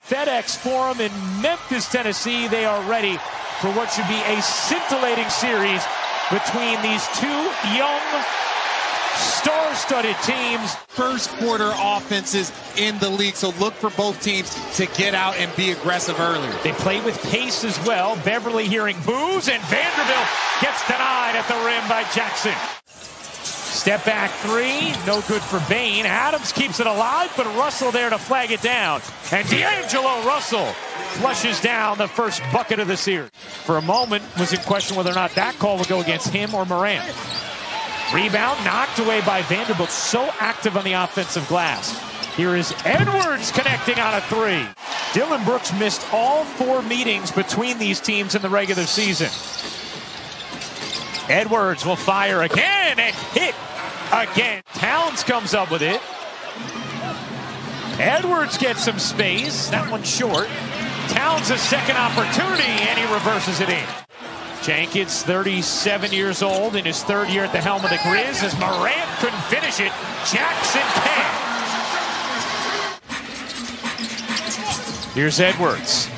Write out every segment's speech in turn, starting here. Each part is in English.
FedEx Forum in Memphis, Tennessee. They are ready for what should be a scintillating series between these two young, star-studded teams. First quarter offenses in the league, so look for both teams to get out and be aggressive earlier. They play with pace as well. Beverly hearing boos, and Vanderbilt gets denied at the rim by Jackson. Step back three, no good for Bain. Adams keeps it alive, but Russell there to flag it down. And D'Angelo Russell flushes down the first bucket of the series. For a moment, was in question whether or not that call would go against him or Morant. Rebound knocked away by Vanderbilt, so active on the offensive glass. Here is Edwards connecting on a three. Dillon Brooks missed all 4 meetings between these teams in the regular season. Edwards will fire again and hit again. Towns comes up with it. Edwards gets some space. That one's short. Towns a second opportunity, and he reverses it in. Jenkins, 37 years old, in his 3rd year at the helm of the Grizz, as Morant couldn't finish it. Jackson can. Here's Edwards.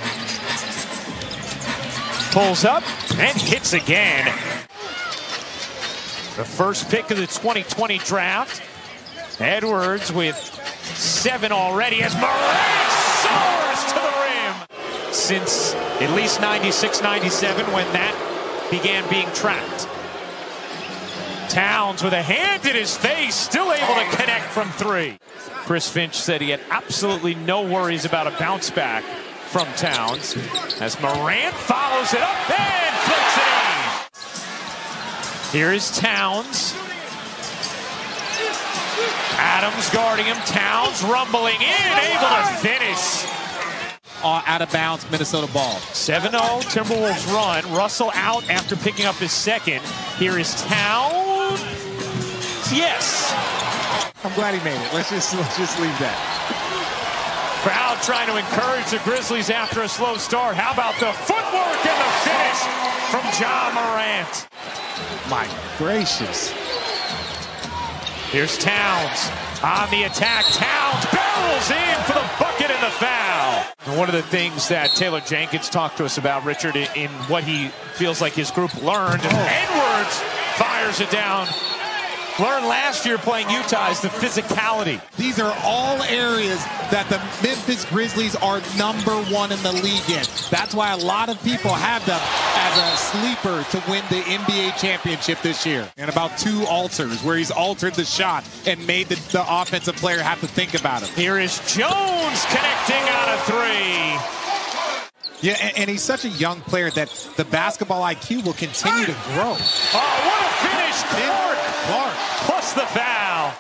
Pulls up and hits again. The first pick of the 2020 draft. Edwards with 7 already as Morant soars to the rim. Since at least 96-97 when that began being tracked. Towns with a hand in his face, still able to connect from 3. Chris Finch said he had absolutely no worries about a bounce back from Towns as Morant follows it up and flips it in. Here is Towns. Adams guarding him. Towns rumbling in, able to finish. Out of bounds, Minnesota ball. 7-0 Timberwolves run. Russell out after picking up his second. Here is Towns. Yes. I'm glad he made it. Let's just leave that. Crowd trying to encourage the Grizzlies after a slow start. How about the footwork and the finish from Ja Morant? My gracious. Here's Towns on the attack. Towns barrels in for the bucket and the foul. And one of the things that Taylor Jenkins talked to us about, Richard, in what he feels like his group learned. Edwards fires it down. Learned last year playing Utah is the physicality. These are all areas that the Memphis Grizzlies are #1 in the league in. That's why a lot of people have them as a sleeper to win the NBA championship this year. And about 2 alters where he's altered the shot and made the offensive player have to think about it. Here is Jones connecting on a 3. Yeah, and he's such a young player that the basketball IQ will continue to grow. Oh, what a finish! Clark plus the foul.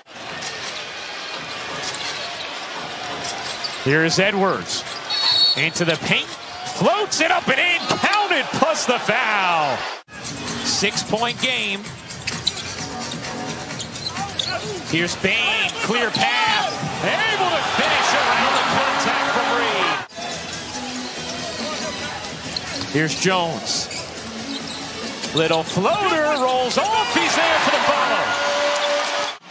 Here's Edwards into the paint, floats it up and in, counted plus the foul. 6-point game. Here's Bain, clear path, able to finish around the contact from Reed. Here's Jones. Little floater rolls off. He's there for the follow.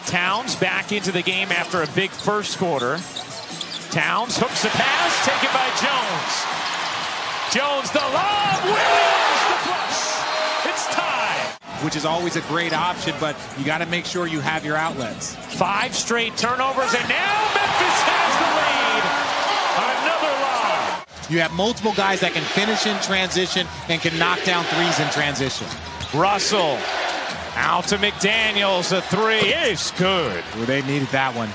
Towns back into the game after a big first quarter. Towns hooks the pass, taken by Jones. Jones the lob, Williams the flush. It's tied. Which is always a great option, but you got to make sure you have your outlets. 5 straight turnovers, and now Memphis has the lead. Another lob. You have multiple guys that can finish in transition and can knock down 3s in transition. Russell out to McDaniels. The 3 is good. Well, they needed that one.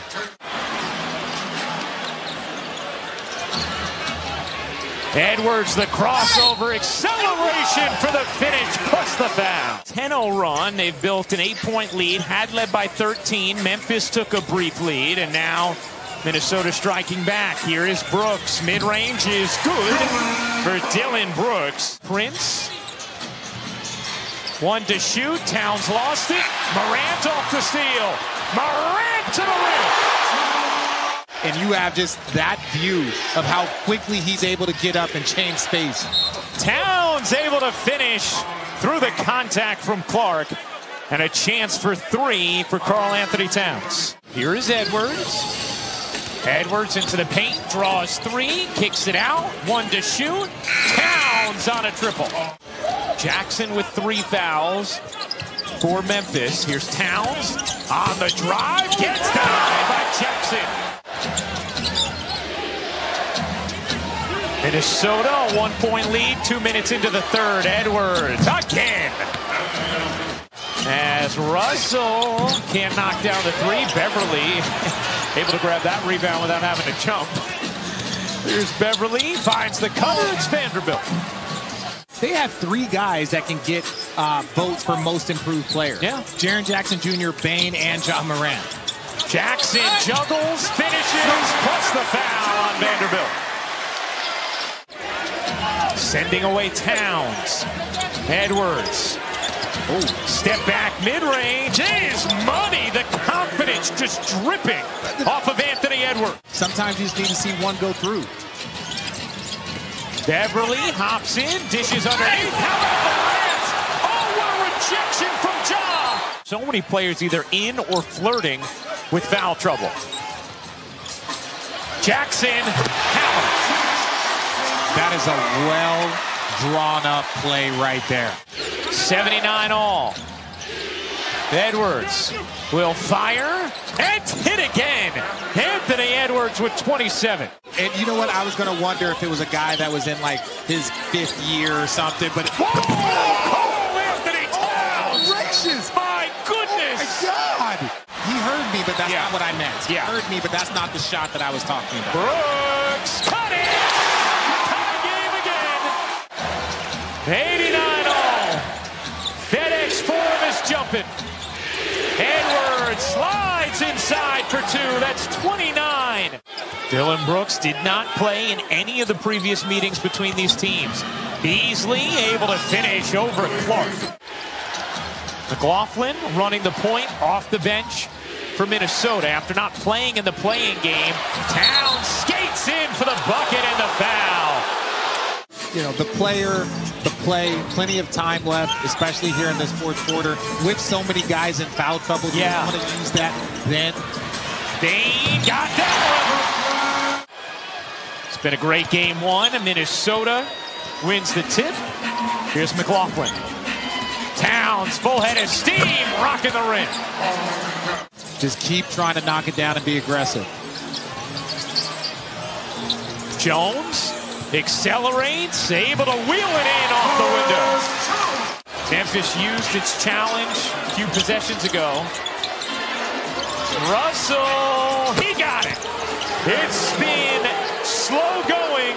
Edwards, the crossover, acceleration for the finish, plus the foul. 10-0 run. They've built an 8-point lead. Had led by 13. Memphis took a brief lead, and now Minnesota striking back. Here is Brooks. Mid-range is good for Dillon Brooks. Prince. 1 to shoot. Towns lost it. Morant off the steal. Morant to the rim. And you have just that view of how quickly he's able to get up and change space. Towns able to finish through the contact from Clark. And a chance for 3 for Karl Anthony Towns. Here is Edwards. Edwards into the paint, draws three, kicks it out, one to shoot. Towns on a triple. Jackson with 3 fouls for Memphis. Here's Towns on the drive, gets denied by Jackson. Minnesota, a 1-point lead, 2 minutes into the third. Edwards again. As Russell can't knock down the three, Beverly able to grab that rebound without having to jump. Here's Beverly, finds the cover, it's Vanderbilt. They have 3 guys that can get votes for most improved player. Yeah. Jaren Jackson Jr., Bane, and Ja Morant. Jackson juggles, finishes, plus the foul on Vanderbilt. Sending away Towns. Edwards. Oh, step back mid-range is money. The confidence just dripping off of Anthony Edwards. Sometimes you just need to see one go through. Beverly hops in, dishes underneath. How about the Lance? Oh, what a rejection from Ja. So many players either in or flirting with foul trouble. Jackson hammers. That is a well-drawn-up play right there. 79 all. Edwards will fire and hit again. Anthony Edwards with 27. And you know what? I was going to wonder if it was a guy that was in like his 5th year or something. But Anthony Towns! Gracious! My goodness! Oh my God! He heard me, but that's not what I meant. He Yeah. heard me, but that's not the shot that I was talking about. Brooks, cut it! Tie game again. 89 all. FedEx Forum is jumping. Edwards slides inside for 2. That's 29. Dylan Brooks did not play in any of the previous meetings between these teams. Beasley able to finish over Clark. McLaughlin running the point off the bench for Minnesota after not playing in the playing game. Towns skates in for the bucket and the foul. You know, the player, the play, plenty of time left, especially here in this 4th quarter. With so many guys in foul trouble, you want to use that then. Dane got that one. It's been a great game 1. Minnesota wins the tip. Here's McLaughlin. Towns, full head of steam, rocking the rim. Just keep trying to knock it down and be aggressive. Jones accelerates, able to wheel it in off the window. Memphis used its challenge a few possessions ago. Russell, he got it. It's been slow going.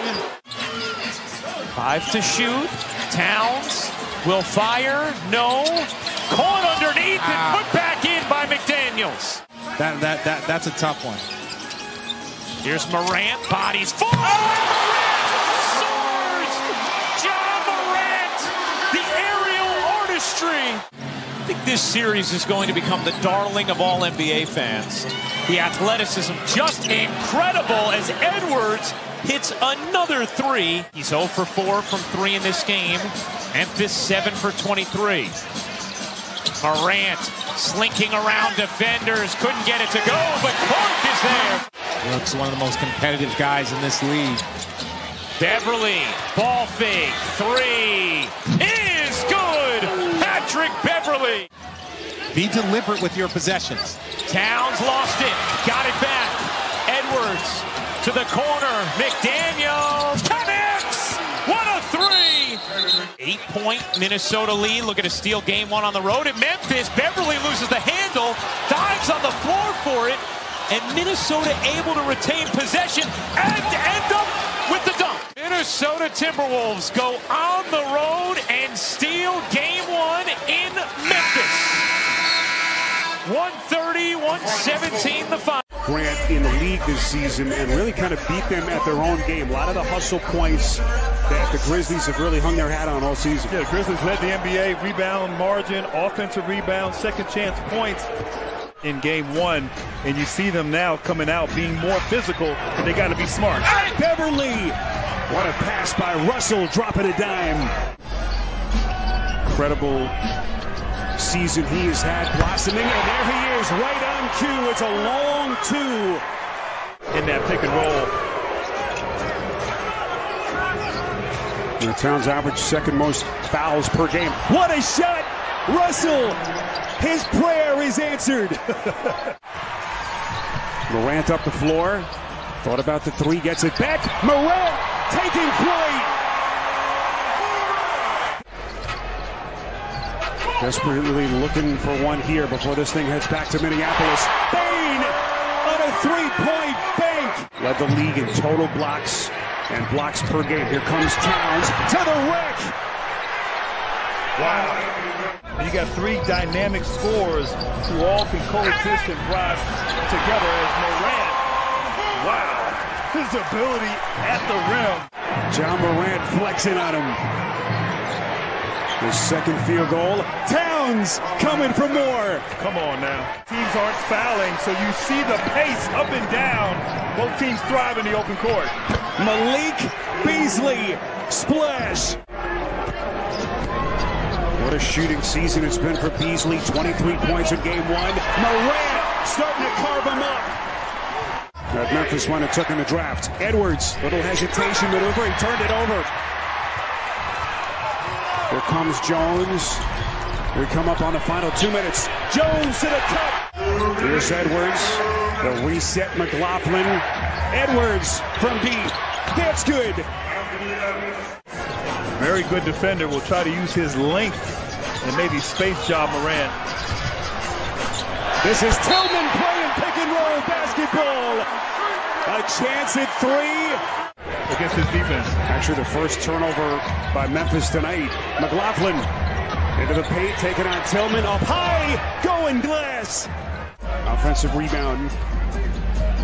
5 to shoot. Towns will fire. No. Caught underneath and put back in by McDaniels. That's a tough one. Here's Morant. Bodies full. Oh, Morant soars! Ja Morant, the aerial artistry. I think this series is going to become the darling of all NBA fans. The athleticism just incredible as Edwards hits another 3. He's 0 for 4 from 3 in this game. Memphis 7 for 23. Morant slinking around defenders, couldn't get it to go, but Clark is there. Looks one of the most competitive guys in this league. Beverly, ball fake, 3 is good. Patrick Beverly. Be deliberate with your possessions. Towns lost it, got it back. Edwards to the corner. McDaniels connects. What a 3! 8-point Minnesota lead. Look at a steal game 1 on the road at Memphis. Beverly loses the handle, dives on the floor for it, and Minnesota able to retain possession and end up with the dunk. Minnesota Timberwolves go on the road and steal game 1 in Memphis. 130-117 the final. Grant in the league this season and really kind of beat them at their own game. A lot of the hustle points that the Grizzlies have really hung their hat on all season. Yeah, the Grizzlies led the NBA rebound margin, offensive rebound, second chance points in game 1. And you see them now coming out being more physical. They got to be smart. Beverly! What a pass by Russell, dropping a dime. Incredible season he has had blossoming, and there he is right on cue. It's a long 2. in that pick and roll. Towns average second most fouls per game. What a shot! Russell, his prayer is answered. Morant up the floor. Thought about the three, gets it back. Morant taking flight. Desperately looking for one here before this thing heads back to Minneapolis. Bane on a three-point bank. Led the league in total blocks and blocks per game. Here comes Towns to the rack. Wow. You got three dynamic scorers who all can coexist and thrive together as Morant. Wow. His ability at the rim. John Morant flexing on him. His second field goal. Towns coming for more. Come on now. Teams aren't fouling, so you see the pace up and down. Both teams thrive in the open court. Malik Beasley, splash. What a shooting season it's been for Beasley. 23 points in game one. Morant starting to carve him up. That Memphis one that took in the draft. Edwards, little hesitation maneuver. He turned it over. Here comes Jones. We come up on the final 2 minutes. Jones to the cup. Here's Edwards. The reset McLaughlin. Edwards from deep. That's good. Very good defender will try to use his length and maybe space job Morant. This is Tillman playing pick and roll basketball. A chance at three. Against his defense. Actually, the first turnover by Memphis tonight. McLaughlin into the paint, taking on Tillman. Up high, going glass. Offensive rebound.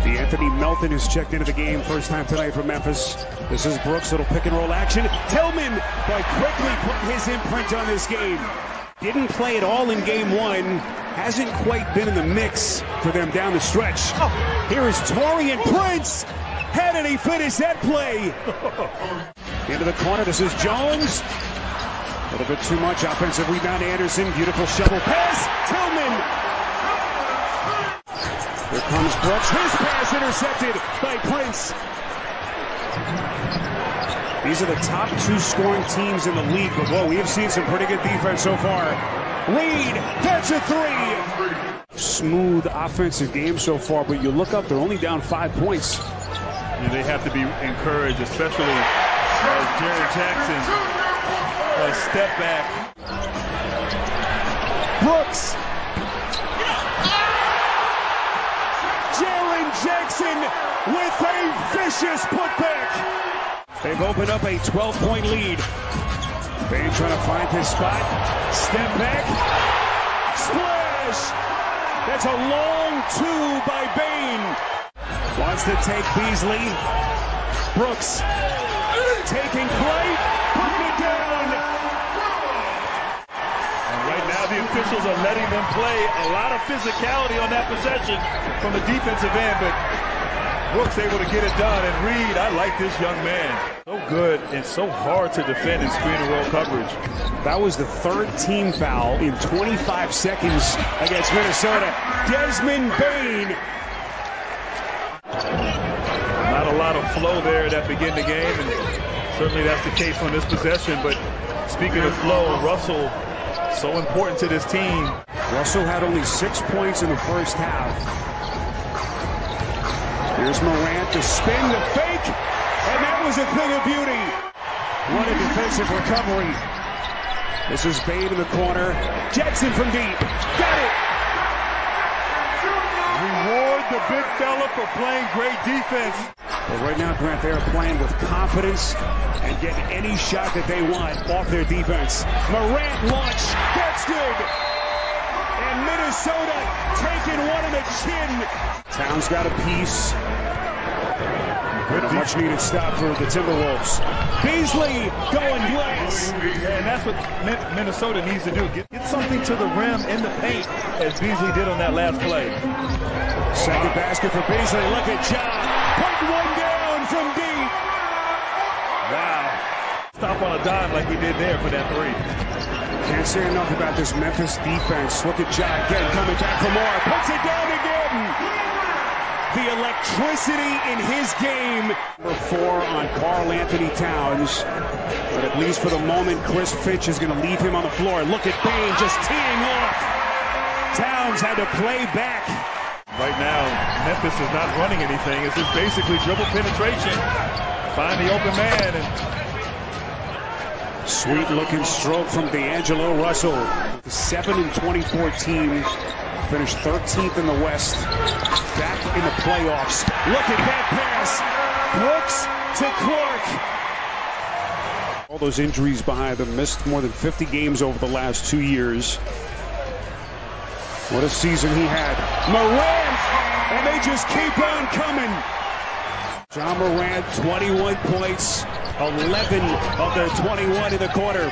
Anthony Melton has checked into the game first time tonight for Memphis. This is Brooks, little pick and roll action. Tillman, by quickly putting his imprint on this game. Didn't play at all in game one. Hasn't quite been in the mix for them down the stretch. Oh, here is Taurean Prince. How did he finish that play? Into the corner, this is Jones. A little bit too much offensive rebound. Anderson, beautiful shovel pass. Tillman. Here comes Brooks. His pass intercepted by Prince. These are the top two scoring teams in the league, but whoa, we have seen some pretty good defense so far. Reed, that's a three. Smooth offensive game so far, but you look up, they're only down 5 points. They have to be encouraged, especially as Jerry Jackson step back. Brooks. Jaren Jackson with a vicious putback. They've opened up a 12-point lead. Bane trying to find his spot. Step back. Splash. That's a long two by Bane. Wants to take Beasley. Brooks taking flight, putting it down. And right now the officials are letting them play. A lot of physicality on that possession from the defensive end, but Brooks able to get it done. And Reed, I like this young man. So good and so hard to defend in screen and roll coverage. That was the third team foul in 25 seconds against Minnesota. Desmond Bane. Not a lot of flow there that begin the game, and certainly that's the case on this possession. But speaking of flow, Russell, so important to this team. Russell had only 6 points in the first half. Here's Morant, the spin, the fake, and that was a thing of beauty. What a defensive recovery. This is Bane in the corner. Jackson from deep. Got it. Reward the big fella for playing great defense. But right now, Grant, they are playing with confidence and getting any shot that they want off their defense. Morant launch. That's good. And Minnesota taking one in the chin. Towns got a piece. And a much-needed stop for the Timberwolves. Beasley going glass. And that's what Minnesota needs to do. Get something to the rim in the paint, as Beasley did on that last play. Second basket for Beasley. Look at John. Putting one down from deep. Wow. Stop on a dime like he did there for that three. Can't say enough about this Memphis defense. Look at John again coming back for more. Puts it down again. the electricity in his game. Number 4 on Karl Anthony Towns. But at least for the moment, Chris Finch is going to leave him on the floor. Look at Bane just teeing off. Towns had to play back. Right now, Memphis is not running anything. It's just basically dribble penetration. Find the open man. And sweet looking stroke from D'Angelo Russell. The 7-24 team finished 13th in the West. Back in the playoffs. Look at that pass. Brooks to Clark. All those injuries behind them. Missed more than 50 games over the last 2 years. What a season he had. Morant, and they just keep on coming. John Morant, 21 points, 11 of their 21 in the quarter.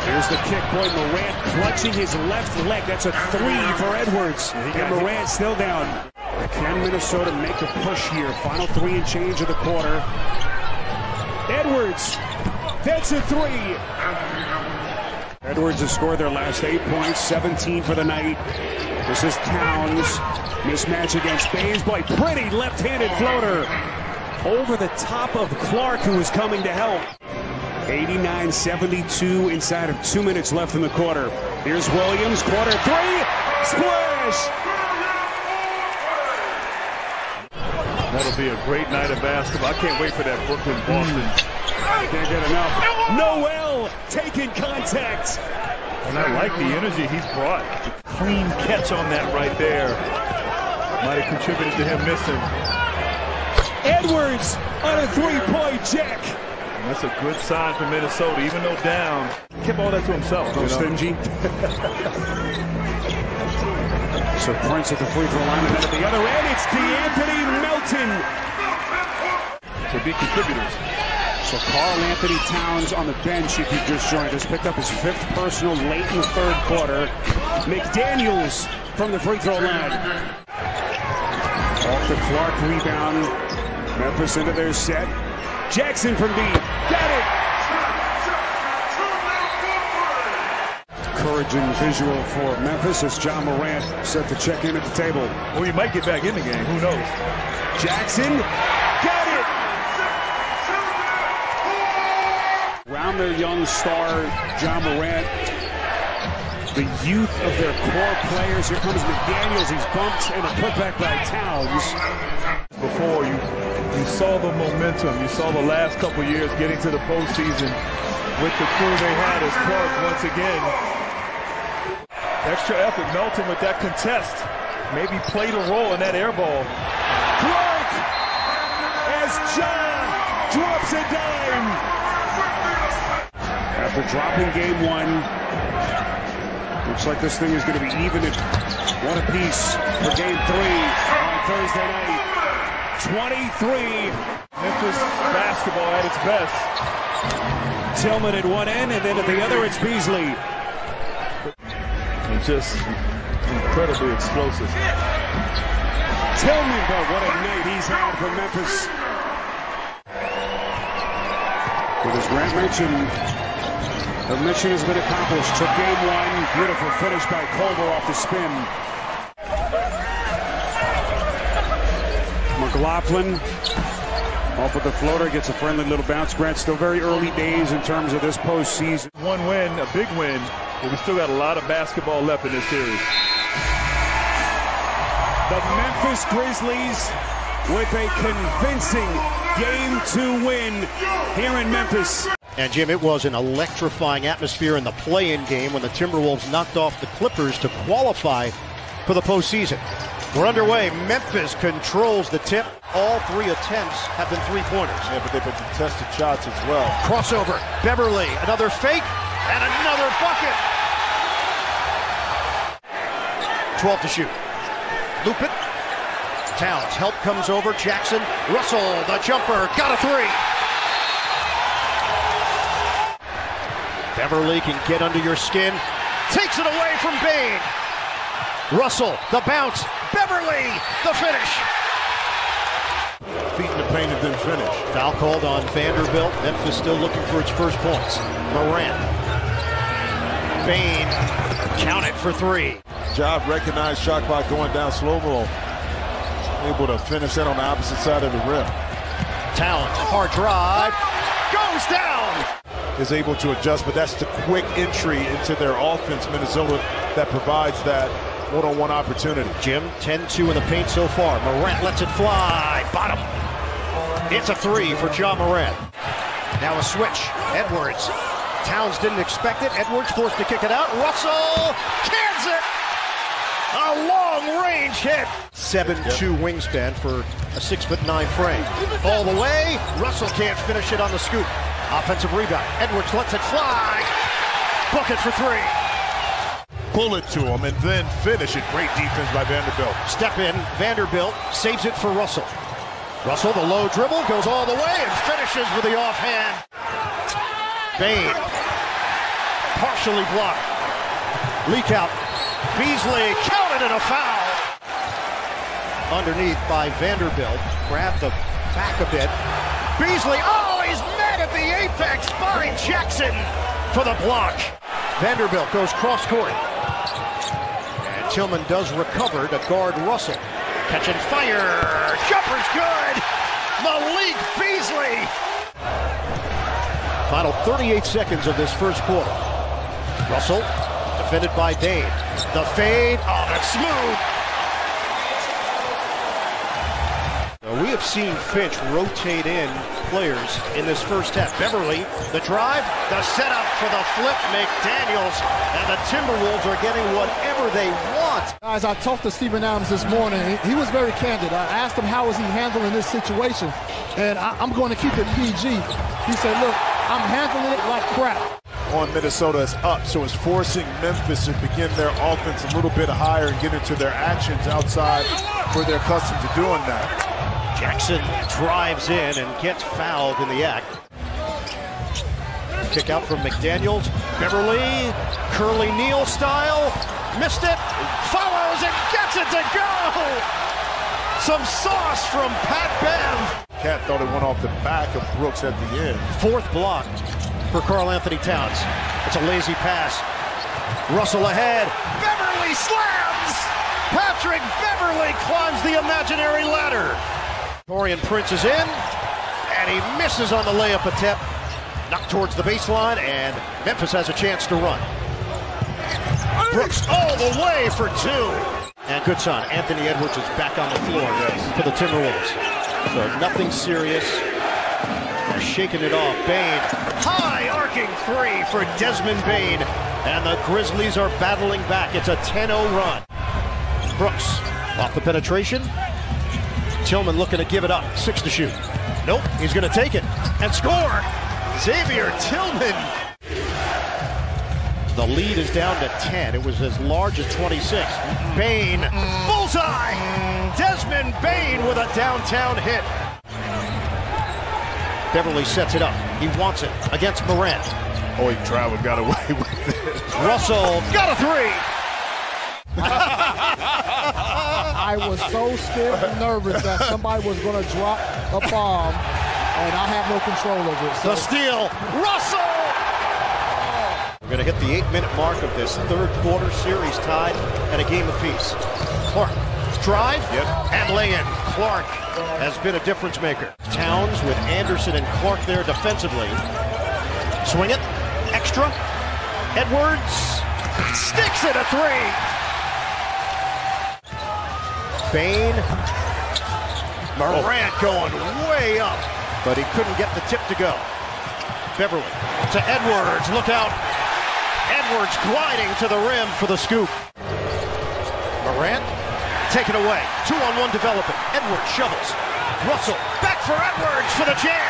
Here's the kick point. Morant clutching his left leg. That's a 3 for Edwards. And Morant still down. Can Minnesota make a push here? Final 3 and change of the quarter. Edwards, that's a 3. Edwards has scored their last 8 points, 17 for the night. This is Towns. Mismatch against Baines. Boy, pretty left-handed floater. Over the top of Clark, who was coming to help. 89-72 inside of 2 minutes left in the quarter. Here's Williams, quarter 3. Splash! that'll be a great night of basketball. I can't wait for that Brooklyn-Boston. Can't get enough. Noel taking contact. And I like the energy he's brought. Clean catch on that right there. Might have contributed to him missing. Edwards on a three-point jack. And that's a good sign for Minnesota, even though down. Kept all that to himself. So stingy. So Prince at the free throw line, and then at the other end, it's DeAnthony Melton. So big contributors. So Karl Anthony Towns on the bench, if you just joined us, picked up his 5th personal late in the 3rd quarter. McDaniels from the free throw line. Off the Clark rebound. Memphis into their set. Jackson from deep. Got it! Encouraging visual for Memphis as John Morant set to check in at the table. Well, he might get back in the game. Who knows? Jackson got it! Around their young star, John Morant. The youth of their core players. Here comes McDaniels. He's bumped and a putback by Towns. Before you saw the momentum. You saw the last couple years getting to the postseason with the crew they had as Clark once again. Extra effort. Melton with that contest. Maybe played a role in that air ball. Clark as John drops a dime. After dropping game 1, looks like this thing is going to be even at 1 apiece for game 3 on Thursday night. 23. Memphis basketball at its best. Tillman at one end, and then at the other, it's Beasley. And just incredibly explosive. Tillman, but what a night he's had for Memphis. But as Grant mentioned, the mission has been accomplished. Took game 1. Beautiful finish by Culver off the spin. McLaughlin off with the floater, gets a friendly little bounce. Grant, still very early days in terms of this postseason. One win, a big win, but we still got a lot of basketball left in this series. The Memphis Grizzlies with a convincing Game 2 win here in Memphis. And Jim, it was an electrifying atmosphere in the play-in game when the Timberwolves knocked off the Clippers to qualify for the postseason. We're underway. Memphis controls the tip. All 3 attempts have been three-pointers. Yeah, but they've been contested shots as well. Crossover. Beverly, another fake, and another bucket. 12 to shoot. Loop it. Towns. Help comes over. Jackson. Russell, the jumper. Got a 3. Beverly can get under your skin. Takes it away from Bane. Russell, the bounce. Beverly, the finish. Feet in the paint and then finish. Foul called on Vanderbilt. Memphis still looking for its first points. Morant. Bane, count it for 3. Job recognized shot clock going down slow-mo. able to finish that on the opposite side of the rim. Towns, hard drive, goes down. Is able to adjust, but that's the quick entry into their offense, Minnesota, that provides that one-on-one opportunity. Jim, 10-2 in the paint so far. Morant lets it fly. Bottom. It's a three for Ja Morant. Now a switch. Edwards. Towns didn't expect it. Edwards forced to kick it out. Russell cans it. A long-range hit. 7'2" wingspan for a 6'9" frame. All the way. Russell can't finish it on the scoop. Offensive rebound. Edwards lets it fly. Book it for three. Pull it to him and then finish it. Great defense by Vanderbilt. Step in. Vanderbilt saves it for Russell. Russell, the low dribble, goes all the way and finishes with the offhand. Bane. Partially blocked. Leak out. Beasley counted and a foul. Underneath by Vanderbilt. Grabbed the back a bit. Beasley, oh, he's met at the apex by Jackson for the block. Vanderbilt goes cross court. And Tillman does recover to guard Russell. Catch and fire. Jumper's good. Malik Beasley. Final 38 seconds of this first quarter. Russell, defended by Dane. The fade. Oh, that's smooth. Now, we have seen Finch rotate in players in this first half. Beverly, the drive, the setup for the flip. McDaniels, and the Timberwolves are getting whatever they want. Guys, I talked to Steven Adams this morning. He was very candid. I asked him how is he handling this situation, and I'm going to keep it PG. He said, look, I'm handling it like crap. On Minnesota is up, so it's forcing Memphis to begin their offense a little bit higher and get into their actions outside where they're accustomed to doing that. Jackson drives in and gets fouled in the act. Kick out from McDaniels. Beverly, Curly Neal style. Missed it. Follows and gets it to go. Some sauce from Pat Bev. Cat thought it went off the back of Brooks at the end. Fourth block for Karl Anthony Towns. It's a lazy pass. Russell ahead. Beverly slams. Patrick Beverly climbs the imaginary ladder. Torian Prince is in, and he misses on the layup attempt. Knocked towards the baseline, and Memphis has a chance to run. Brooks all the way for two. And good sign, Anthony Edwards is back on the floor for the Timberwolves. So nothing serious. They're shaking it off. Bane, high arcing three for Desmond Bane. And the Grizzlies are battling back. It's a 10-0 run. Brooks off the penetration. Tillman looking to give it up. 6 to shoot. Nope, he's going to take it and score. Xavier Tillman. The lead is down to 10. It was as large as 26. Bane, bullseye. Desmond Bane with a downtown hit. Beverly sets it up. He wants it against Morant. Oh, he traveled, got away with it. Russell got a three. I was so scared and nervous that somebody was going to drop a bomb, and I have no control over it. So. The steal, Russell! We're going to hit the 8-minute mark of this third quarter, series tied at a game apiece. Clark, drive, and lay in. Clark has been a difference maker. Towns with Anderson and Clark there defensively. Swing it, extra. Edwards sticks it, a three. Bane, Morant going way up, but he couldn't get the tip to go. Beverly to Edwards, look out. Edwards gliding to the rim for the scoop. Morant, taken away. 2-on-1 developing. Edwards shovels. Russell, back for Edwards for the jam.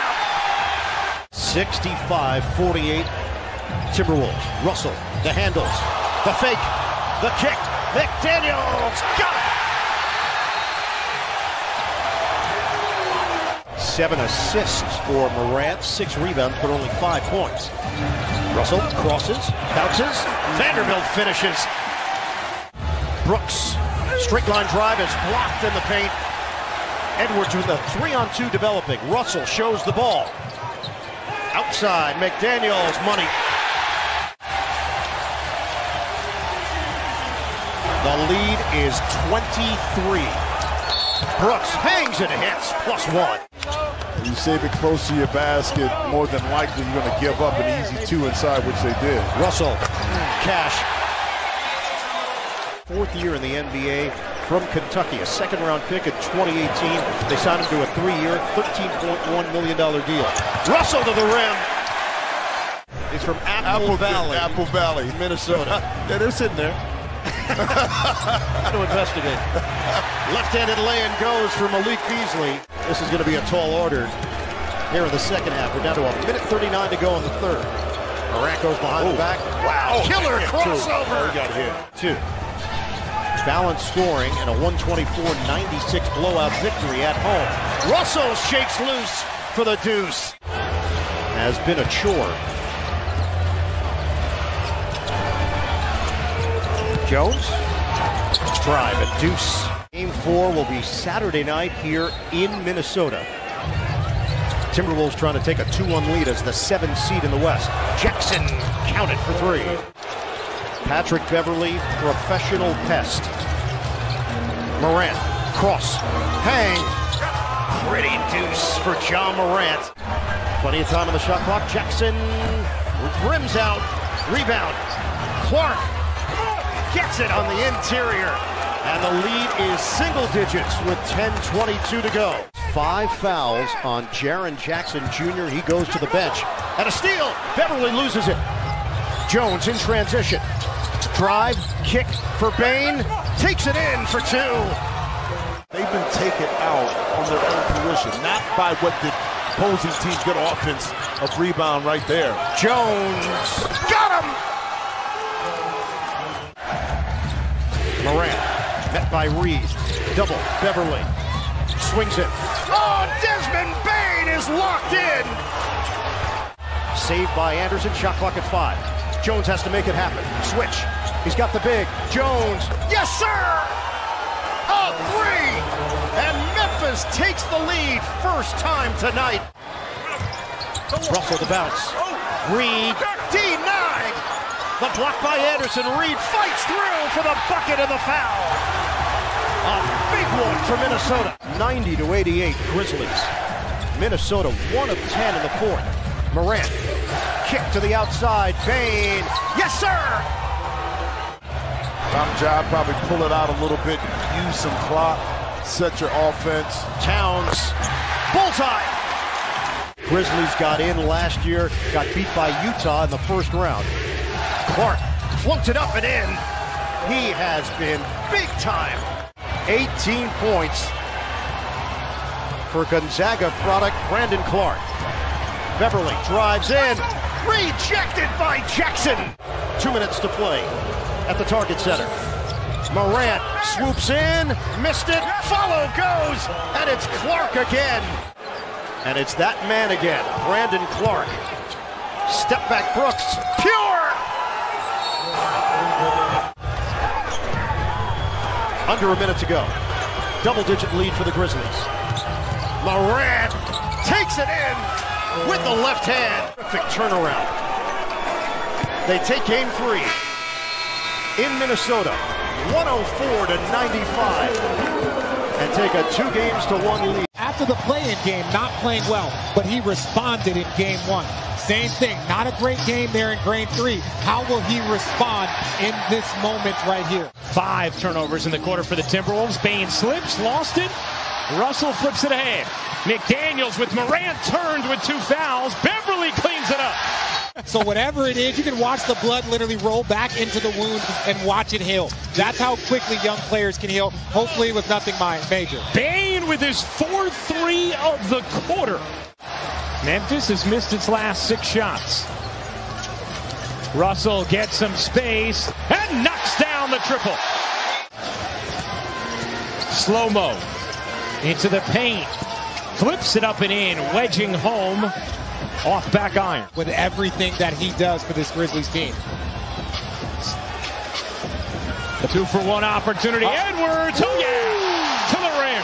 65-48 Timberwolves. Russell, the handles, the fake, the kick. McDaniels, got it. 7 assists for Morant, 6 rebounds, but only 5 points. Russell crosses, bounces, Vanderbilt finishes. Brooks, straight line drive is blocked in the paint. Edwards with a 3-on-2 developing. Russell shows the ball. Outside, McDaniels, money. The lead is 23. Brooks hangs and hits, +1. You save it close to your basket, more than likely you're going to give up an easy 2 inside, which they did. Russell, cash. 4th year in the NBA from Kentucky, a second-round pick in 2018. They signed him to a 3-year, $13.1 million deal. Russell to the rim. He's from Apple Valley, Minnesota. Yeah, they're sitting there. To investigate. Left-handed lay-in goes for Malik Beasley. This is going to be a tall order here in the second half. We're down to 1:39 to go in the third. Morant goes behind the back. Wow, killer crossover. He got hit. 2. Balanced scoring and a 124-96 blowout victory at home. Russell shakes loose for the deuce. Has been a chore. Jones, drive and deuce. Game 4 will be Saturday night here in Minnesota. Timberwolves trying to take a 2-1 lead as the 7th seed in the West. Jackson counted for 3. Patrick Beverley, professional pest. Morant, cross, hang. Pretty deuce for John Morant. Plenty of time on the shot clock. Jackson rims out, rebound. Clark gets it on the interior. And the lead is single digits with 10:22 to go. 5 fouls on Jaren Jackson Jr. He goes to the bench. And a steal. Beverley loses it. Jones in transition. Drive, kick for Bane. Takes it in for 2. They've been taken out on their own fruition, not by what the opposing team's good offense of rebound right there. Jones got him. Morant met by Reed. Double Beverley. Swings it. Oh, Desmond Bane is locked in. Saved by Anderson. Shot clock at 5. Jones has to make it happen. Switch. He's got the big. Jones. Yes, sir. A 3. And Memphis takes the lead. First time tonight. Russell the bounce. Reed denied. The block by Anderson. Reed fights through for the bucket and the foul. A big one for Minnesota. 90-88 Grizzlies. Minnesota 1 of 10 in the 4th. Morant. Kick to the outside. Bane. Yes, sir. Job probably pull it out a little bit. Use some clock. Set your offense. Towns. Bullseye. Grizzlies got in last year. Got beat by Utah in the first round. Clark flunked it up and in. He has been big time. 18 points for Gonzaga product Brandon Clark. Beverley drives in. Rejected by Jackson. 2 minutes to play at the Target Center. Morant swoops in. Missed it. Follow goes. And it's Clark again. And it's that man again. Brandon Clark. Step back Brooks. Pure. Under a minute to go. Double-digit lead for the Grizzlies. Morant takes it in with the left hand. Perfect turnaround. They take game 3 in Minnesota, 104-95, and take a 2-1 lead. After the play-in game, not playing well, but he responded in game 1. Same thing, not a great game there in game 3. How will he respond in this moment right here? 5 turnovers in the quarter for the Timberwolves. Bane slips, lost it. Russell flips it ahead. McDaniels with Morant turned with 2 fouls. Beverley cleans it up. So whatever it is, you can watch the blood literally roll back into the wound and watch it heal. That's how quickly young players can heal, hopefully with nothing major. Bane with his 4th 3 of the quarter. Memphis has missed its last 6 shots. Russell gets some space and knocks down the triple. Slow-mo into the paint. Flips it up and in, wedging home off back iron. With everything that he does for this Grizzlies team. The 2-for-1 opportunity. Edwards, oh yeah, to the rim.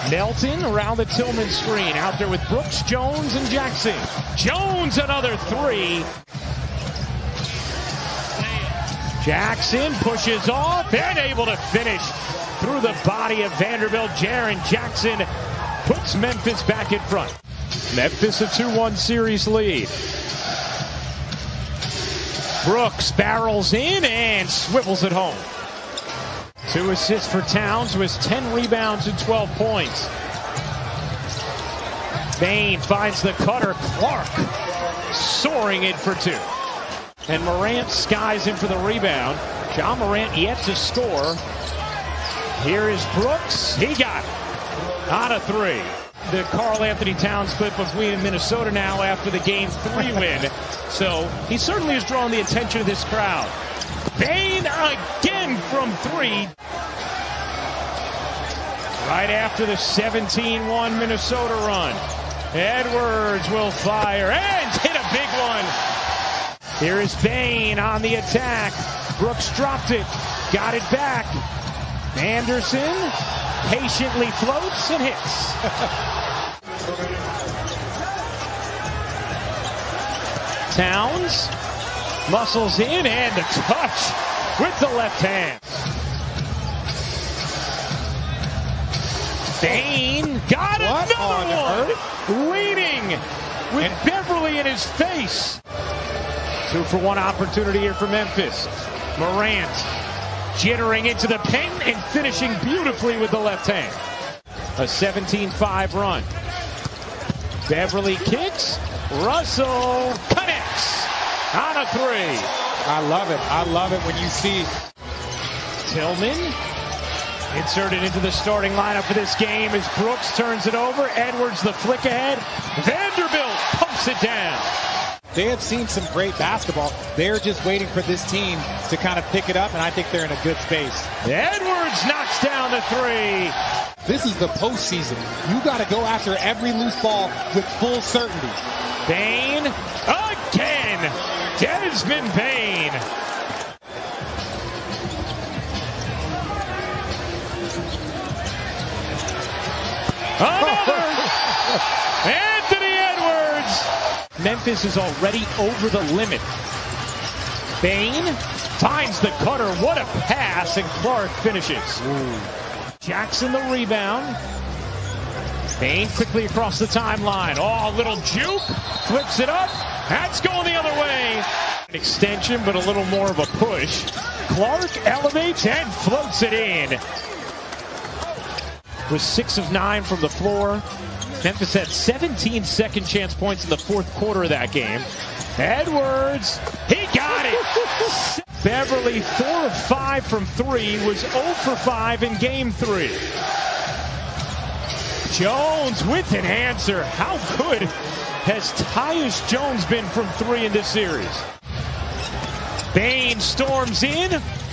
Melton around the Tillman screen. Out there with Brooks, Jones, and Jackson. Jones, another 3. Jackson pushes off and able to finish through the body of Vanderbilt. Jaren Jackson puts Memphis back in front. Memphis a 2-1 series lead. Brooks barrels in and swivels it home. 2 assists for Towns, who has 10 rebounds and 12 points. Bane finds the cutter. Clark soaring in for 2. And Morant skies in for the rebound. Ja Morant yet to score. Here is Brooks. He got it on a 3. The Karl Anthony Towns clip of we in Minnesota now after the Game 3 win. So he certainly has drawn the attention of this crowd. Bane again from 3. Right after the 17-1 Minnesota run. Edwards will fire and hit a big one. Here is Bane on the attack. Brooks dropped it. Got it back. Anderson patiently floats and hits. Towns muscles in and the touch with the left hand. Bane got another one. Leading with Beverly in his face. 2-for-1 opportunity here for Memphis. Morant jittering into the paint and finishing beautifully with the left hand. A 17-5 run. Beverly kicks. Russell connects on a 3. I love it. I love it when you see Tillman inserted into the starting lineup for this game as Brooks turns it over. Edwards the flick ahead. Vanderbilt pumps it down. they have seen some great basketball. They're just waiting for this team to kind of pick it up, and I think they're in a good space. Edwards knocks down the 3. This is the postseason. You got to go after every loose ball with full certainty. Bane again. Desmond Bane. Another. Anthony Edwards. Memphis is already over the limit. Bane finds the cutter. What a pass, and Clark finishes. Ooh. Jackson the rebound. Bane quickly across the timeline. Oh, little juke. Flips it up. That's going the other way. An extension, but a little more of a push. Clark elevates and floats it in. Was 6 of 9 from the floor. Memphis had 17 second chance points in the fourth quarter of that game. Edwards, he got it. Beverly 4 of 5 from 3, was 0 for 5 in game 3. Jones with an answer. How good has Tyus Jones been from 3 in this series? Bane storms in,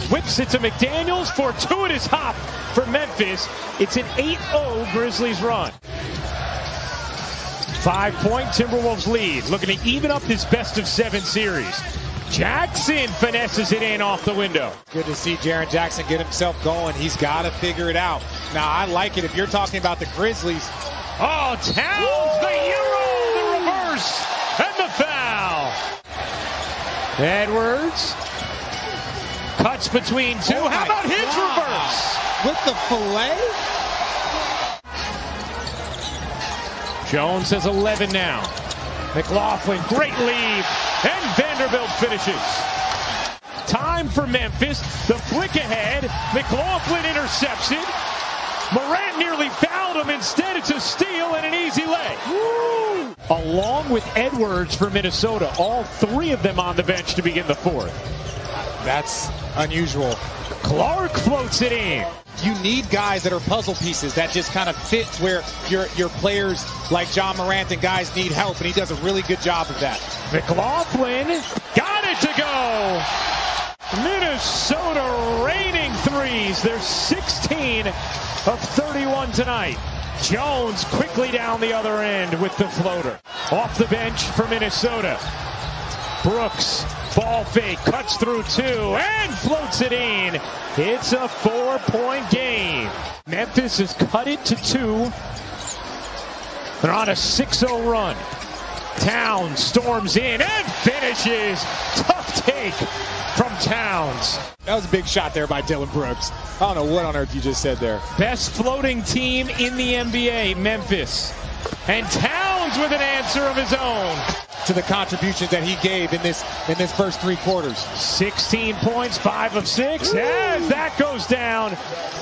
whips it to McDaniels. Fortuitous hop for Memphis. It's an 8-0 Grizzlies run. 5-point Timberwolves lead. Looking to even up his best of 7 series. Jackson finesses it in off the window. Good to see Jaren Jackson get himself going. He's got to figure it out. Now, I like it if you're talking about the Grizzlies. Oh, Towns, the Euro, the reverse, and the foul. Edwards cuts between 2. Oh, how about his reverse? With the fillet? Jones has 11 now. McLaughlin, great lead, and Vanderbilt finishes. Time for Memphis. The flick ahead. McLaughlin intercepts it. Morant nearly fouled him. Instead, it's a steal and an easy lay. Woo! Along with Edwards for Minnesota, all 3 of them on the bench to begin the fourth. That's unusual. Clark floats it in. You need guys that are puzzle pieces that just kind of fit where your players like Ja Morant and guys need help, and he does a really good job of that. McLaughlin got it to go. Minnesota raining threes. They're 16 of 31 tonight. Jones quickly down the other end with the floater. Off the bench for Minnesota. Brooks, ball fake, cuts through 2 and floats it in. It's a 4-point game. Memphis has cut it to 2. They're on a 6-0 run. Towns storms in and finishes. Tough take from Towns. That was a big shot there by Dylan Brooks. I don't know what on earth you just said there. Best floating team in the NBA, Memphis. And Towns with an answer of his own. To the contributions that he gave in this first 3 quarters. 16 points, 5 of 6. As that goes down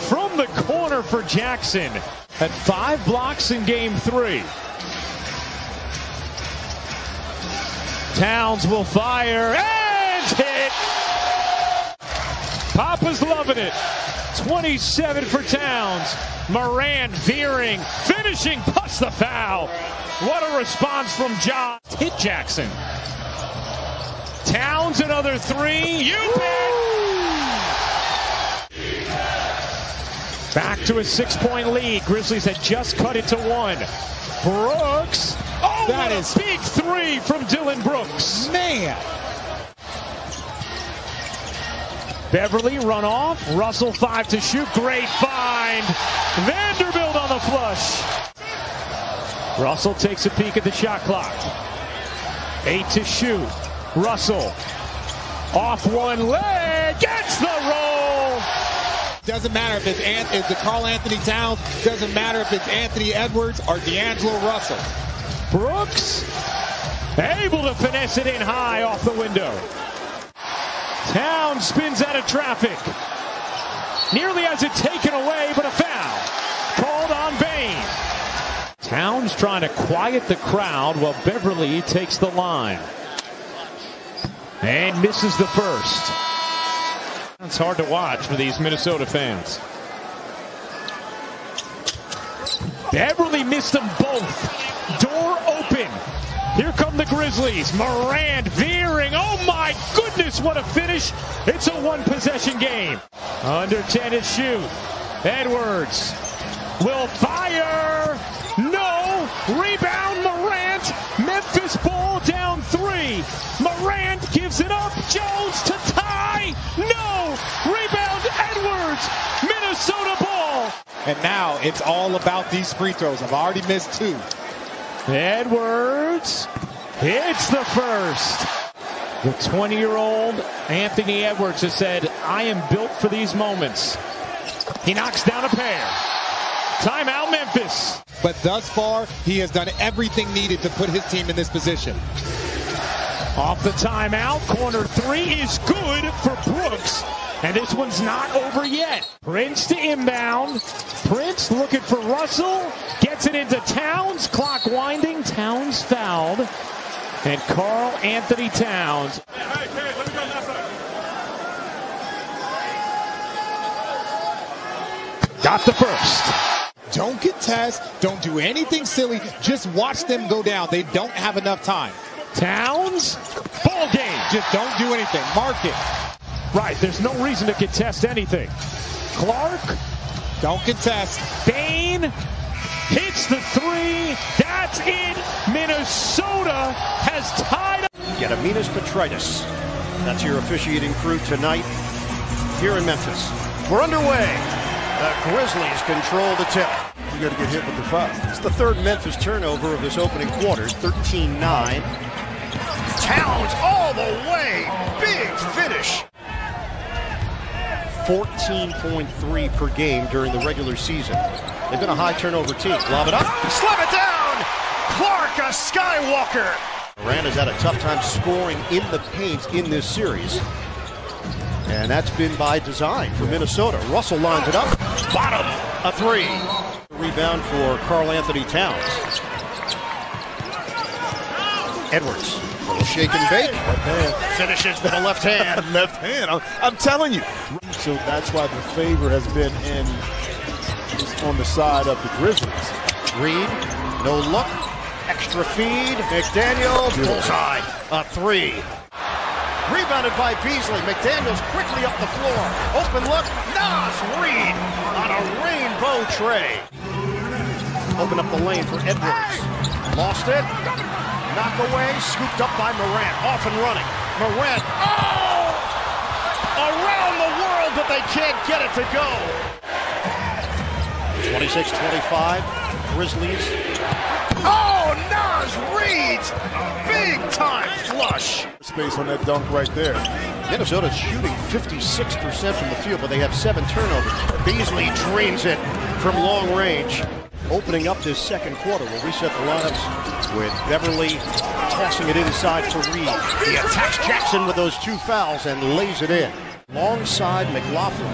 from the corner for Jackson. Had 5 blocks in game 3. Towns will fire and hit. Papa's loving it. 27 for Towns. Morant veering, finishing, plus the foul. What a response from Ja. Hit Jackson. Towns another 3. You bet. Back to a 6-point lead. Grizzlies had just cut it to 1. Brooks. Oh, that is a big 3 from Dylan Brooks. Man. Beverly run off. Russell 5 to shoot. Great find. Vanderbilt on the flush. Russell takes a peek at the shot clock. 8 to shoot. Russell off one leg. Gets the roll. Doesn't matter if it's the Karl Anthony Towns. Doesn't matter if it's Anthony Edwards or D'Angelo Russell. Brooks able to finesse it in high off the window. Towns spins out of traffic. Nearly has it taken away, but a foul called on Bane. Towns trying to quiet the crowd while Beverly takes the line. And misses the first. It's hard to watch for these Minnesota fans. Beverly missed them both. Door open. Here come the Grizzlies. Morant veering. Oh my goodness, what a finish. It's a 1-possession game. Under 10 to shoot. Edwards will fire. No. Rebound Morant. Memphis ball down 3. Morant gives it up. Jones to tie. No. Rebound Edwards. Minnesota ball. And now it's all about these free throws. I've already missed 2. Edwards hits the first. The 20-year-old Anthony Edwards has said, I am built for these moments. He knocks down a pair. Timeout, Memphis. But thus far, he has done everything needed to put his team in this position. Off the timeout, corner 3 is good for Brooks. And this one's not over yet. Prince to inbound. Prince looking for Russell. Gets it into Towns. Clock winding. Towns fouled. And Karl Anthony Towns. Got the first. Don't contest. Don't do anything silly. Just watch them go down. They don't have enough time. Towns. Ball game. Just don't do anything. Mark it. Right, there's no reason to contest anything. Clark. Don't contest. Bane hits the 3. That's it. Minnesota has tied up. Get Aminus Petritis. That's your officiating crew tonight here in Memphis. We're underway. The Grizzlies control the tip. You got to get hit with the foul. It's the 3rd Memphis turnover of this opening quarter. 13-9. Towns all the way. Big finish. 14.3 per game during the regular season. They've been a high turnover team. Lob it up. Slam it down. Clark, a Skywalker. Morant has had a tough time scoring in the paint in this series. And that's been by design for Minnesota. Russell lines it up. Bottom. A 3. Rebound for Karl Anthony Towns. Edwards. Little shake and bake. Finishes with a left hand. Left hand. I'm telling you. So that's why the favor has been on the side of the Grizzlies. Reed. No look. Extra feed. McDaniel. Bullseye. A 3. Rebounded by Beasley. McDaniels quickly up the floor. Open look. Nas Reed on a rainbow tray. Open up the lane for Edwards. Lost it. Knock away. Scooped up by Morant. Off and running. Morant. Oh! Around the world, but they can't get it to go. 26-25. Grizzlies. Oh, Nas Reed's big time flush. space on that dunk right there. Minnesota's shooting 56% from the field, but they have 7 turnovers. Beasley drains it from long range. Opening up this second quarter, we'll reset the lineups with Beverly tossing it inside for Reed. He attacks Jackson with those 2 fouls and lays it in. Long side McLaughlin.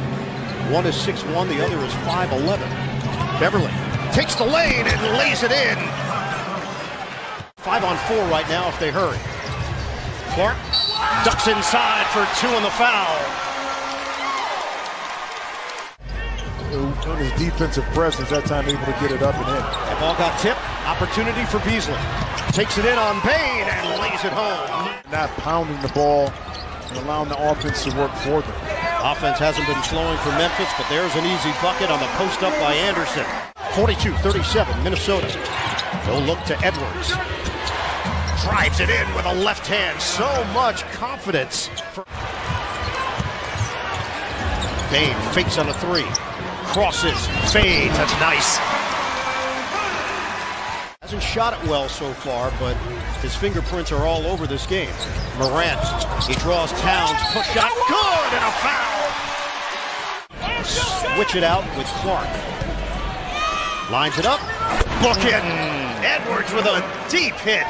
One is 6'1", the other is 5'11". Beverly takes the lane and lays it in. 5-on-4 right now if they hurry. Clark ducks inside for 2 on the foul. On his defensive presence, that time able to get it up and in. The ball got tipped. Opportunity for Beasley. Takes it in on Bain and lays it home. Not pounding the ball and allowing the offense to work for them. Offense hasn't been flowing for Memphis, but there's an easy bucket on the post up by Anderson. 42-37, Minnesota. No look to Edwards. Drives it in with a left hand. So much confidence. Bain fakes on a 3. Crosses, fades, that's nice. Hasn't shot it well so far, but his fingerprints are all over this game. Morant, he draws Towns, push shot, good, and a foul. Switch it out with Clark. Lines it up, book it. Edwards with a deep hit.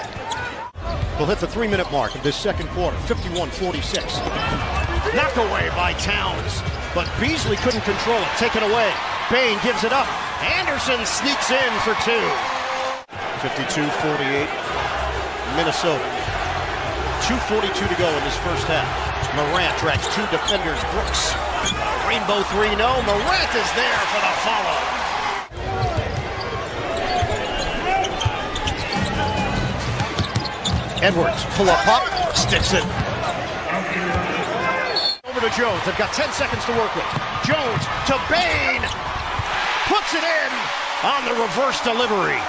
We'll hit the 3-minute mark of this second quarter, 51-46. Knock away by Towns. But Beasley couldn't control it. Taken away. Bain gives it up. Anderson sneaks in for 2. 52-48. Minnesota. 2:42 to go in this first half. Morant drags 2 defenders. Brooks. Rainbow 3, no. Morant is there for the follow. Edwards, pull up pop, sticks it. To Jones. They've got 10 seconds to work with. Jones to Bain. Puts it in on the reverse delivery.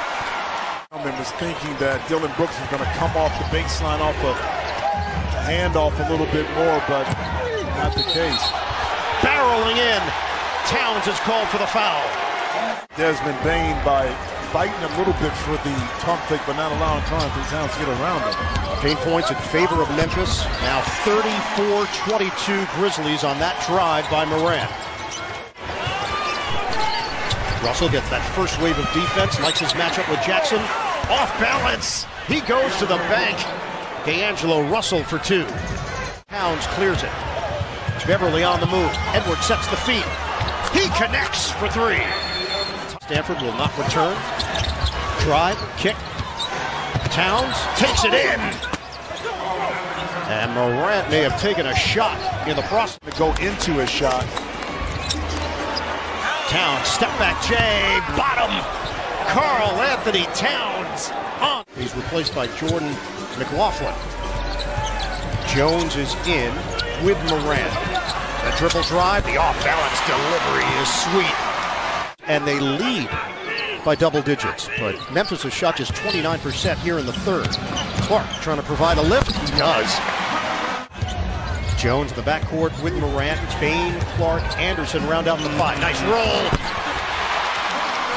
I was thinking that Dylan Brooks was going to come off the baseline off a handoff a little bit more, but not the case. Barreling in. Towns is called for the foul. Desmond Bain by fighting a little bit for the pump fake, but not allowing Carlton Towns to get around it. Pain points in favor of Memphis. Now 34-22 Grizzlies on that drive by Morant. Russell gets that first wave of defense, likes his matchup with Jackson. Off balance. He goes to the bank. D'Angelo Russell for 2. Towns clears it. Beverly on the move. Edwards sets the feet. He connects for 3. Stanford will not return. Drive, kick. Towns takes it in. And Morant may have taken a shot in the process. To go into a shot. Towns, step back J, bottom. Karl Anthony Towns on. He's replaced by Jordan McLaughlin. Jones is in with Morant. The dribble drive, the off-balance delivery is sweet. And they lead by double digits. But Memphis has shot just 29% here in the third. Clark trying to provide a lift. He does. Jones in the backcourt with Morant. Bain, Clark, Anderson round out the 5. Nice roll.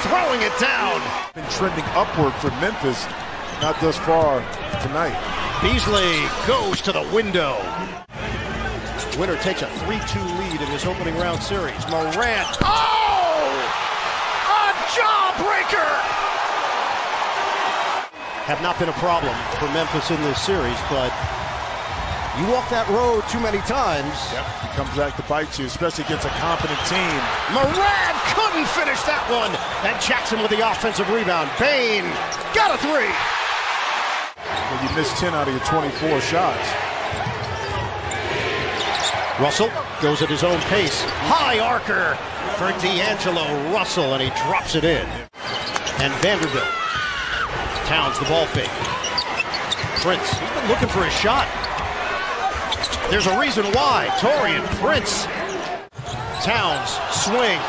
Throwing it down. Been trending upward for Memphis, not thus far tonight. Beasley goes to the window. Winner takes a 3-2 lead in this opening round series. Morant. Oh! A jawbreaker! Have not been a problem for Memphis in this series, but you walk that road too many times. Yep, he comes back to bite you, especially against a competent team. Morant couldn't finish that one. And Jackson with the offensive rebound. Bain got a 3. Well, you missed 10 out of your 24 shots. Russell goes at his own pace. High arcer for D'Angelo Russell, and he drops it in. And Vanderbilt. Towns the ball fake. Prince, he's been looking for a shot. There's a reason why. Taurean Prince. Towns, swing.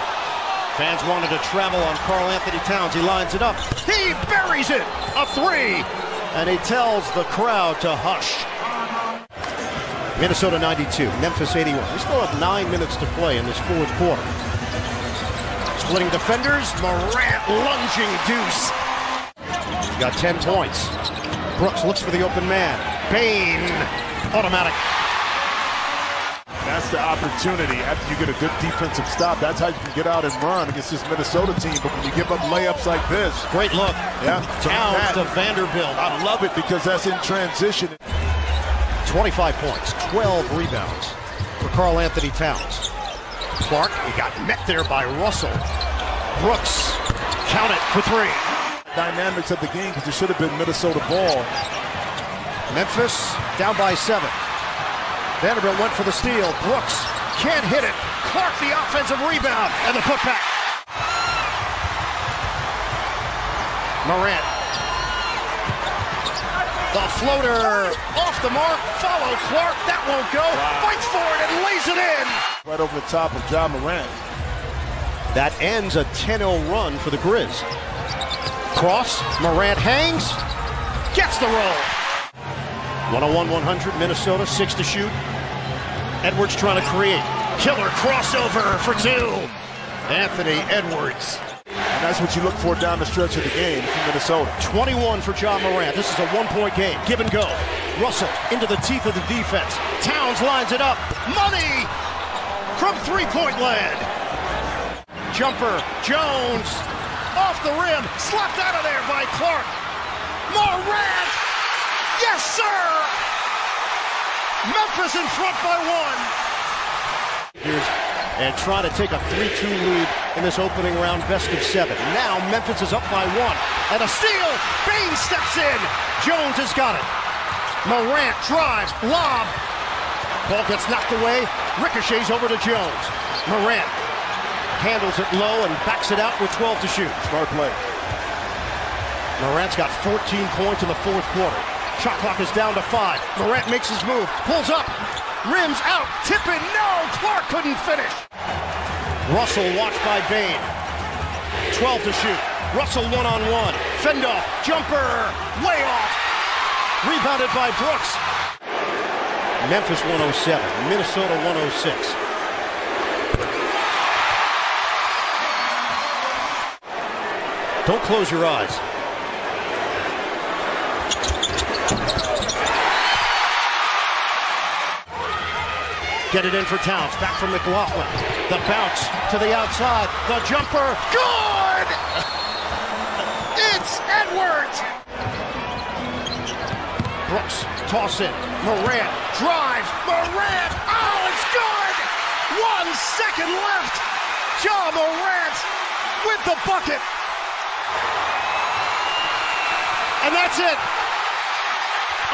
Fans wanted to travel on Karl Anthony Towns. He lines it up. He buries it. A 3. And he tells the crowd to hush. Minnesota 92, Memphis 81. We still have 9 minutes to play in this fourth quarter. Splitting defenders, Morant lunging deuce. Got 10 points. Brooks looks for the open man. Bain automatic. That's the opportunity. After you get a good defensive stop, that's how you can get out and run against this Minnesota team. But when you give up layups like this. Great look. Yeah. Towns to Vanderbilt. I love it because that's in transition. 25 points, 12 rebounds for Karl Anthony Towns. Clark, he got met there by Russell. Brooks, count it for three. Dynamics of the game because it should have been Minnesota ball. Memphis down by 7. Vanderbilt went for the steal. Brooks can't hit it. Clark the offensive rebound and the putback. Morant. The floater off the mark. Follow Clark. That won't go. Fights for it and lays it in. Right over the top of Ja Morant. That ends a 10-0 run for the Grizz. Cross. Morant hangs. Gets the roll. 101-100. Minnesota, 6 to shoot. Edwards trying to create. Killer crossover for 2. Anthony Edwards. And that's what you look for down the stretch of the game from Minnesota. 21 for Ja Morant. This is a 1-point game. Give and go. Russell into the teeth of the defense. Towns lines it up. Money from 3-point land. Jumper. Jones off the rim. Slapped out of there by Clark. Morant. Yes, sir. Memphis in front by 1. And trying to take a 3-2 lead in this opening round, best of 7. Now Memphis is up by 1. And a steal. Bain steps in. Jones has got it. Morant drives. Lob. Ball gets knocked away. Ricochets over to Jones. Morant handles it low and backs it out with 12 to shoot. Smart play. Morant's got 14 points in the 4th quarter. Shot clock is down to 5. Morant makes his move. Pulls up. Rims out. Tip in. No. Clark couldn't finish. Russell watched by Bain. 12 to shoot. Russell one-on-one. Fend off. Jumper. Way off. Rebounded by Brooks. Memphis 107. Minnesota 106. Don't close your eyes. Get it in for Towns. Back from McLaughlin. The bounce to the outside. The jumper. Good! It's Edwards! Brooks, toss in. Morant drives. Morant! Oh, it's good! 1 second left. Ja Morant with the bucket. And that's it.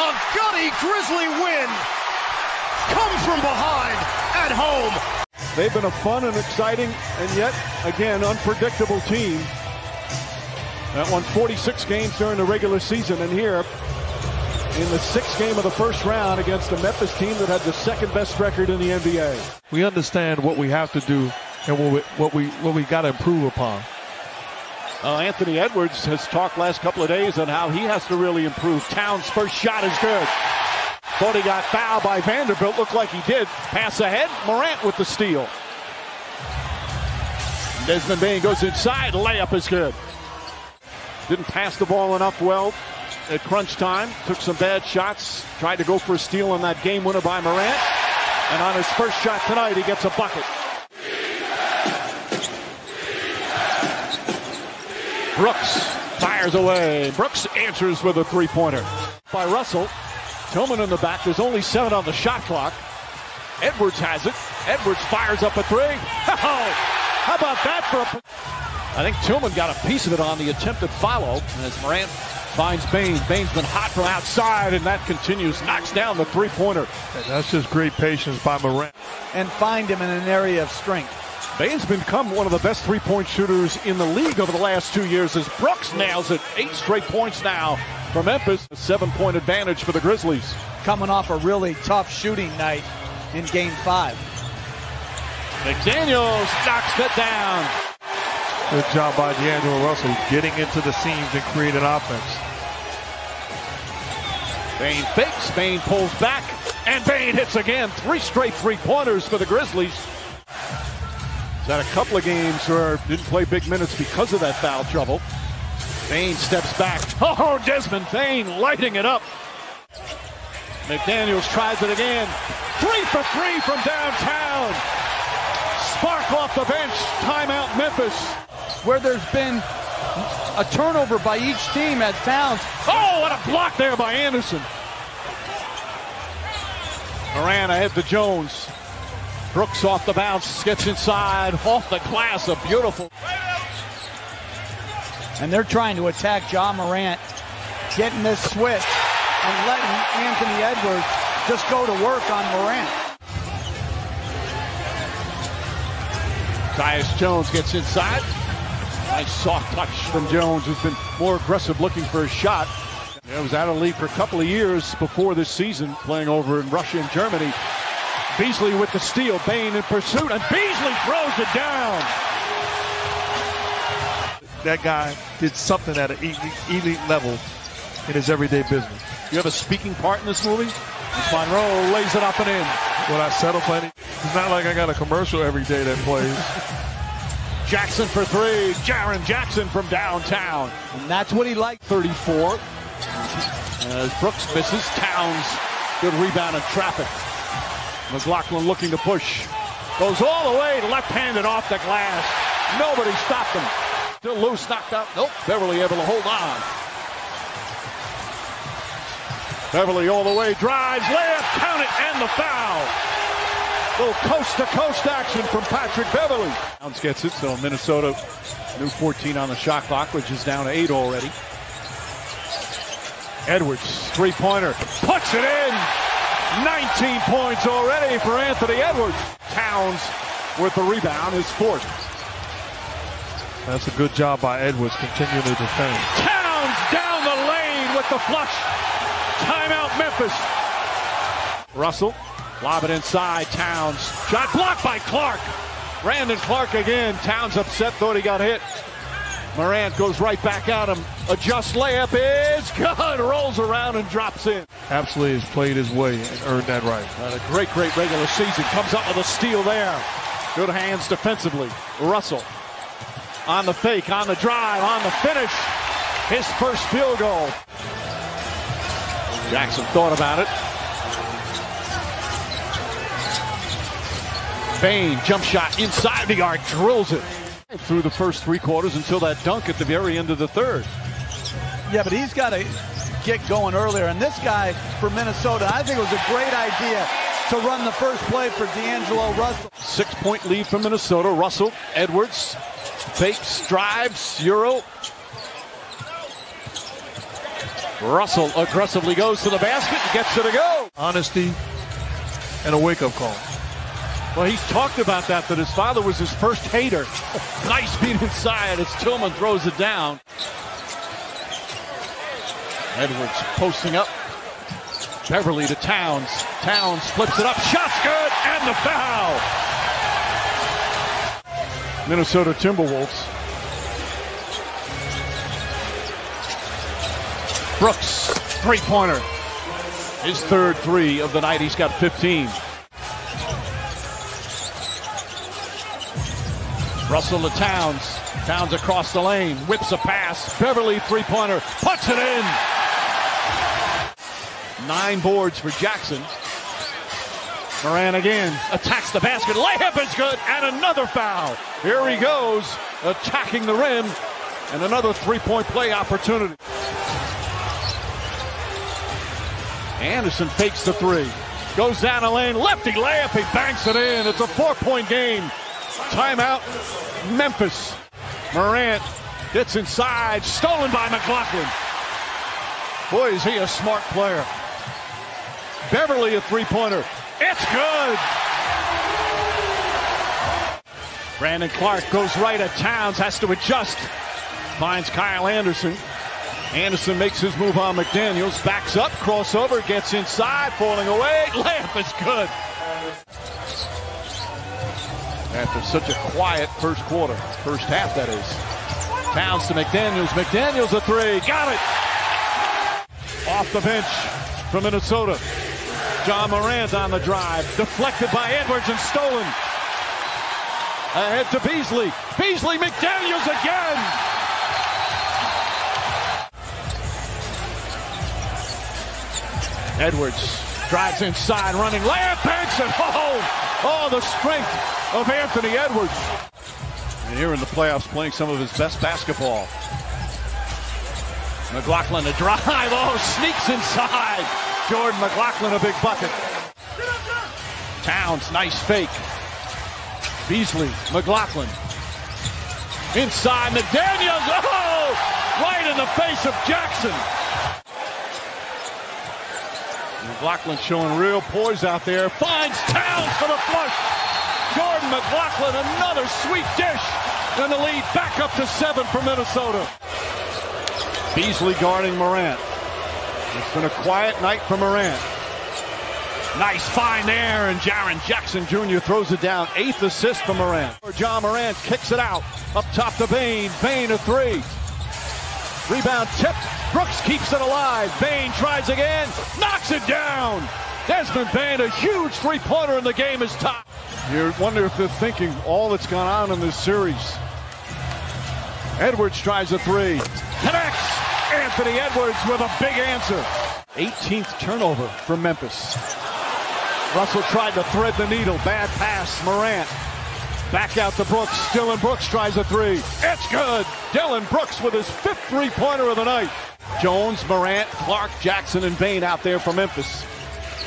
A gutty Grizzly win. Come from behind at home. They've been a fun and exciting and yet, again, unpredictable team that won 46 games during the regular season. And here, in the 6th game of the first round against the Memphis team that had the 2nd best record in the NBA. We understand what we have to do and what we got to improve upon. Anthony Edwards has talked last couple of days on how he has to really improve. Towns' first shot is good. Thought he got fouled by Vanderbilt. Looked like he did. Pass ahead. Morant with the steal. Desmond Bain goes inside. Layup is good. Didn't pass the ball enough well at crunch time. Took some bad shots. Tried to go for a steal on that game winner by Morant. And on his first shot tonight, he gets a bucket. Brooks fires away. Brooks answers with a 3-pointer. By Russell. Tillman in the back. There's only 7 on the shot clock. Edwards has it. Edwards fires up a 3. Oh, how about that for a... I think Tillman got a piece of it on the attempted follow. As Morant finds Bain. Bain's been hot from outside, and that continues. Knocks down the 3-pointer. That's just great patience by Morant. And find him in an area of strength. Bain's become one of the best 3-point shooters in the league over the last 2 years as Brooks nails it. 8 straight points now for Memphis. A 7-point advantage for the Grizzlies. Coming off a really tough shooting night in Game 5. McDaniels knocks it down. Good job by D'Angelo Russell getting into the seams and creating offense. Bain fakes. Bain pulls back. And Bain hits again. 3 straight 3-pointers for the Grizzlies. He's had a couple of games where didn't play big minutes because of that foul trouble. Bain steps back. Oh, Desmond Bain lighting it up. McDaniels tries it again. 3 for 3 from downtown. Spark off the bench. Timeout Memphis. Where there's been a turnover by each team at Towns. Oh, what a block there by Anderson. Moran ahead to Jones. Brooks off the bounce, gets inside, off the glass, a beautiful. And they're trying to attack John Morant, getting this switch and letting Anthony Edwards just go to work on Morant. Tyus Jones gets inside. Nice soft touch from Jones, who's been more aggressive looking for a shot. He was out of the league for a couple of years before this season, playing over in Russia and Germany. Beasley with the steal, Bane in pursuit, and Beasley throws it down. That guy did something at an elite level in his everyday business. You have a speaking part in this movie? Monroe lays it up and in. When I settle plenty, it's not like I got a commercial every day that plays. Jackson for 3, Jaren Jackson from downtown. And that's what he liked. 34. As Brooks misses, Towns, good rebound in traffic. McLaughlin looking to push. Goes all the way, left-handed off the glass. Nobody stopped him. Still loose, knocked out. Nope, Beverly able to hold on. Beverly all the way, drives, layup, count it, and the foul. Little coast-to-coast action from Patrick Beverly. Towns gets it, so Minnesota, new 14 on the shot clock, which is down to 8 already. Edwards, three-pointer, puts it in. 19 points already for Anthony Edwards. Towns with the rebound, his 4th. That's a good job by Edwards, continuing to defend. Towns down the lane with the flush. Timeout Memphis. Russell, lob it inside, Towns. Shot blocked by Clark. Brandon Clark again. Towns upset, thought he got hit. Morant goes right back at him. Adjust, layup is good. Rolls around and drops in. Absolutely has played his way and earned that right. A great regular season. Comes up with a steal there. Good hands defensively. Russell on the fake, on the drive, on the finish. His first field goal. Jackson thought about it. Bane, jump shot inside the arc, drills it. Through the first 3 quarters until that dunk at the very end of the 3rd. Yeah, but he's got to get going earlier. And this guy for Minnesota, I think it was a great idea to run the first play for D'Angelo Russell. 6-point lead for Minnesota. Russell, Edwards, fakes, drives, Euro. Russell aggressively goes to the basket and gets it to go. Honesty and a wake-up call. Well, he's talked about that his father was his first hater. Nice beat inside as Tillman throws it down. Edwards posting up. Beverly to Towns. Towns flips it up. Shot's good, and the foul. Minnesota Timberwolves. Brooks, three-pointer. His 3rd 3 of the night. He's got 15. Russell to Towns. Towns across the lane. Whips a pass. Beverly, three-pointer. Puts it in. 9 boards for Jackson. Moran again. Attacks the basket. Layup is good. And another foul. Here he goes. Attacking the rim. And another 3-point play opportunity. Anderson fakes the 3. Goes down the lane. Lefty layup. He banks it in. It's a 4-point game. Timeout, Memphis. Morant gets inside, stolen by McLaughlin. Boy, is he a smart player. Beverly, a three-pointer. It's good. Brandon Clark goes right at Towns, has to adjust. Finds Kyle Anderson. Anderson makes his move on McDaniels, backs up, crossover, gets inside, falling away. Layup is good. After such a quiet first quarter, first half that is. Towns to McDaniels. McDaniels a 3. Got it. Off the bench from Minnesota. John Morant on the drive. Deflected by Edwards and stolen. Ahead to Beasley. Beasley, McDaniels again. Edwards Drives inside, running, layup, banks it home. Oh, the strength of Anthony Edwards. And here in the playoffs, playing some of his best basketball. McLaughlin to drive, oh, sneaks inside. Jordan McLaughlin, a big bucket. Towns, nice fake. Beasley, McLaughlin. Inside, McDaniels, oh, right in the face of Jackson. McLaughlin showing real poise out there. Finds Towns for the flush. Jordan McLaughlin, another sweet dish. And the lead back up to 7 for Minnesota. Beasley guarding Morant. It's been a quiet night for Morant. Nice find there, and Jaren Jackson Jr. throws it down. 8th assist for Morant. John Morant kicks it out. Up top to Bane. Bane a 3. Rebound tipped. Brooks keeps it alive. Bane tries again. Knocks it down. Desmond Bane, a huge three-pointer, and the game is tied. You wonder if they're thinking all that's gone on in this series. Edwards tries a 3. Connects. Anthony Edwards with a big answer. 18th turnover for Memphis. Russell tried to thread the needle. Bad pass. Morant. Back out to Brooks. Dillon Brooks tries a 3. It's good. Dillon Brooks with his 5th three-pointer of the night. Jones, Morant, Clark, Jackson, and Bane out there for Memphis.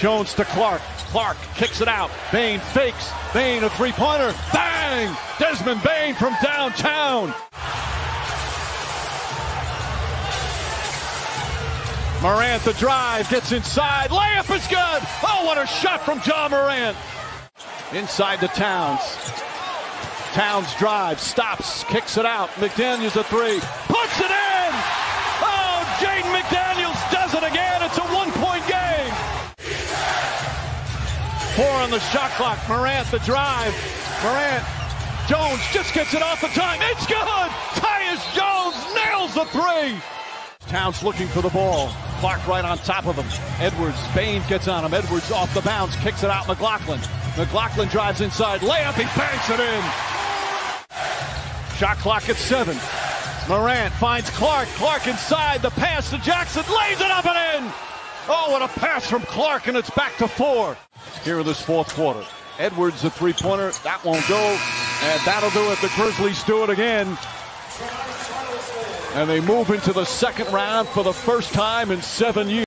Jones to Clark. Clark kicks it out. Bane fakes. Bane a three-pointer. Bang! Desmond Bane from downtown. Morant the drive, gets inside, layup is good! Oh, what a shot from John Morant! Inside to Towns. Towns drives, stops, kicks it out. McDaniels a 3, puts it in! Oh, Jaden McDaniels does it again. It's a 1-point game. 4 on the shot clock. Morant the drive. Morant. Jones just gets it off the time. It's good! Tyus Jones nails the 3! Towns looking for the ball. Clark right on top of him. Edwards, Bane gets on him. Edwards off the bounce, kicks it out. McLaughlin. McLaughlin drives inside. Layup, he banks it in. Shot clock at 7. Morant finds Clark. Clark inside. The pass to Jackson. Lays it up and in. Oh, what a pass from Clark, and it's back to 4. Here in this 4th quarter. Edwards a three-pointer. That won't go. And that'll do it. The Grizzlies do it again. And they move into the 2nd round for the first time in 7 years.